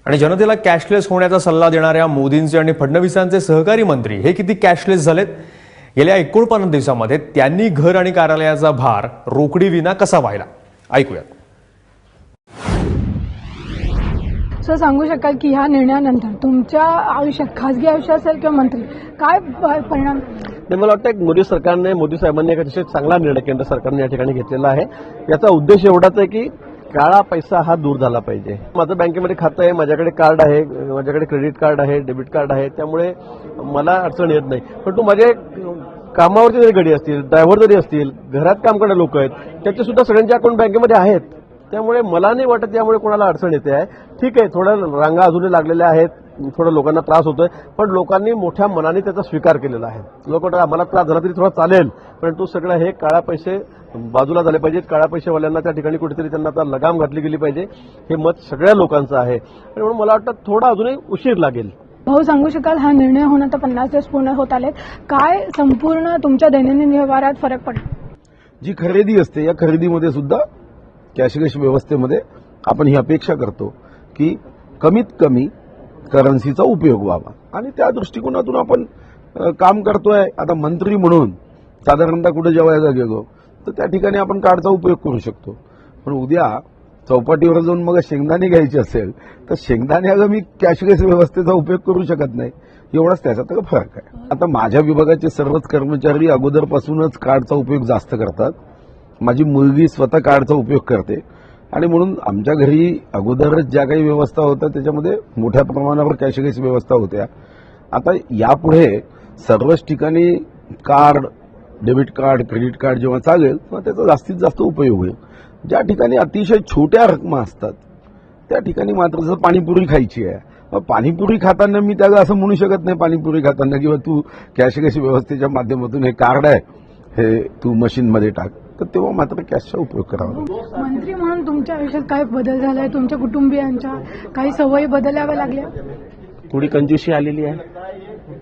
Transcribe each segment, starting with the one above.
आणि जनतेला कॅशलेस होण्याचा सल्ला देणाऱ्या मोदींचे आणि फडणवीसांचे सहकारी मंत्री हे किती कॅशलेस झालेत? गेल्या 49 दिवसांमध्ये त्यांनी घर आणि कार्यालयाचा भार रोकडी विना कसा वाहिला? ऐकूयात. सर, सांगू शकाल की ह्या निर्णयानंतर तुमच्या आयुष्यात, खासगी आयुष्य असेल किंवा मंत्री, काय परिणाम? मला वाटतं एक मोदी साहेबांनी एक अतिशय चांगला निर्णय केंद्र सरकारने या ठिकाणी घेतलेला आहे. याचा उद्देश एवढाच आहे की काळा पैसा हा दूर झाला पाहिजे. माझं बँकेमध्ये खातं आहे, माझ्याकडे कार्ड आहे, माझ्याकडे क्रेडिट कार्ड आहे, डेबिट कार्ड आहे, त्यामुळे मला अडचण येत नाही. पण माझे कामावरची जरी गाडी असतील, ड्रायव्हर जरी असतील, घरात काम करणारे लोक आहेत, त्याचे सुद्धा सगळ्यांचे अकाउंट बँकेमध्ये आहेत. त्यामुळे मला नाही वाटत यामुळे कोणाला अडचण येते आहे. ठीक आहे, थोड्या रांगा अजूनही लागलेल्या आहेत, थोडं लोकांना त्रास होतोय, पण लोकांनी मोठ्या मनाने त्याचा स्वीकार केलेला आहे. लोक आम्हाला त्रास झाला तरी थोडा चालेल, परंतु सगळं हे काळा पैसे बाजूला झाले पाहिजेत. काळा पैसेवाल्यांना त्या ठिकाणी कुठेतरी त्यांना आता लगाम घातली गेली पाहिजे, हे मत सगळ्या लोकांचं आहे. आणि म्हणून मला वाटतं थोडा अजूनही उशीर लागेल. भाऊ, सांगू शकाल हा निर्णय होऊन आता 50 दिवस पूर्ण होत आलेत, काय संपूर्ण तुमच्या दैनंदिन व्यवहारात फरक पडला? जी खरेदी असते या खरेदीमध्ये सुद्धा कॅशलेस व्यवस्थेमध्ये आपण ही अपेक्षा करतो की कमीत कमी करन्सीचा उपयोग व्हावा आणि त्या दृष्टिकोनातून आपण काम करतोय. आता मंत्री म्हणून साधारणतः कुठे जेवायला गेलो तर त्या ठिकाणी आपण कार्डचा उपयोग करू शकतो, पण उद्या चौपाटीवर जाऊन मग शेंगदाणे घ्यायचे असेल तर शेंगदाणे अगं मी कॅशलेस व्यवस्थेचा उपयोग करू शकत नाही. एवढाच त्याच्यात फरक आहे. आता माझ्या विभागाचे सर्वच कर्मचारी अगोदरपासूनच कार्डचा उपयोग जास्त करतात. माझी मुलगी स्वतः कार्डचा उपयोग करते आणि म्हणून आमच्या घरी अगोदरच ज्या काही व्यवस्था होत्या त्याच्यामध्ये मोठ्या प्रमाणावर कॅशलेस व्यवस्था होत्या. आता यापुढे सर्वच ठिकाणी card, debit card, credit card जेव्हा चालेल तेव्हा त्याचा जास्तीत जास्त उपयोग होईल. ज्या ठिकाणी अतिशय छोट्या रकमा असतात त्या ठिकाणी मात्र जर पाणीपुरी खायची आहे, पाणीपुरी खाताना मी त्याला असं म्हणू शकत नाही पाणीपुरी खाताना किंवा तू कॅशलेस व्यवस्थेच्या माध्यमातून हे कार्ड आहे हे तू मशीनमध्ये टाक, तर तेव्हा मात्र कॅशचा उपयोग करावा. मंत्री म्हणून तुमच्या आयुष्यात काय बदल झालाय? तुमच्या कुटुंबियांच्या काही सवयी बदलाव्या लागल्या? थोडी कंजूसी आलेली आहे,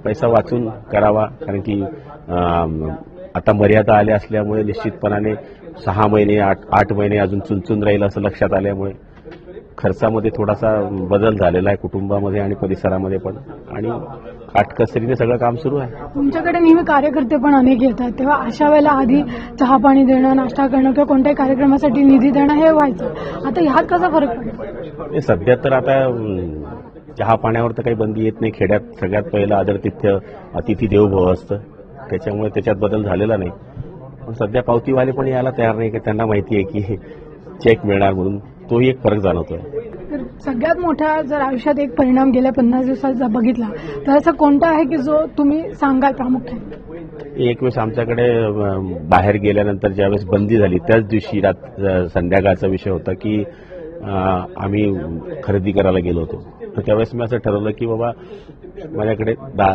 पैसा वाचून करावा, कारण की आता मर्यादा आल्या असल्यामुळे निश्चितपणाने 6 महिने 8 महिने अजून चुलचून राहील असं लक्षात आल्यामुळे खर्चामध्ये थोडासा बदल झालेला आहे कुटुंबामध्ये आणि परिसरामध्ये पण, आणि काटकसरीने सगळं काम सुरू आहे. तुमच्याकडे नेहमी कार्यकर्ते पण अनेक येतात, तेव्हा अशा वेळेला आधी चहा पाणी देणं, नाश्ता करणं किंवा कोणत्याही कार्यक्रमासाठी निधी देणं हे व्हायचं. आता ह्यात कसा फरक पडतो? सध्या तर आता चहा पाण्यावर तर काही बंदी येत नाही. खेड्यात सगळ्यात पहिलं आदरातिथ्य अतिथी देवो भव असतं, त्याच्यामुळे त्याच्यात बदल झालेला नाही. पण सध्या पावतीवाले पण यायला तयार नाही, की त्यांना माहिती आहे की चेक मिळणार म्हणून. तोही एक फरक जाणवतोय. तर सगळ्यात मोठा जर आयुष्यात एक परिणाम गेल्या 50 दिवसात बघितला तर असं कोणता आहे की जो तुम्ही सांगाल प्रामुख्याने? एक वेळेस आमच्याकडे बाहेर गेल्यानंतर ज्यावेळेस बंदी झाली त्याच दिवशी संध्याकाळचा विषय होता की आम्ही खरेदी करायला गेलो होतो. तर त्यावेळेस मी असं ठरवलं की बाबा माझ्याकडे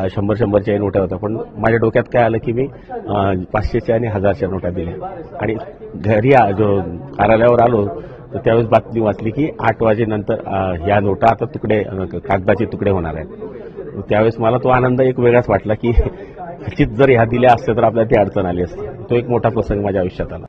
100-100च्या नोटा होत्या, पण माझ्या डोक्यात काय आलं की मी 500च्या आणि 1000च्या नोटा दिल्या. आणि घरी जो कार्यालयावर आलो तर त्यावेळेस बातमी वाचली की 8 वाजेनंतर ह्या नोटा आता कागदाचे तुकडे होणार आहेत. त्यावेळेस मला तो आनंद एक वेगळाच वाटला की खचित जर ह्या दिल्या असत्या तर आपल्याला ती अडचण आली असती. तो एक मोठा प्रसंग माझ्या आयुष्यात आला.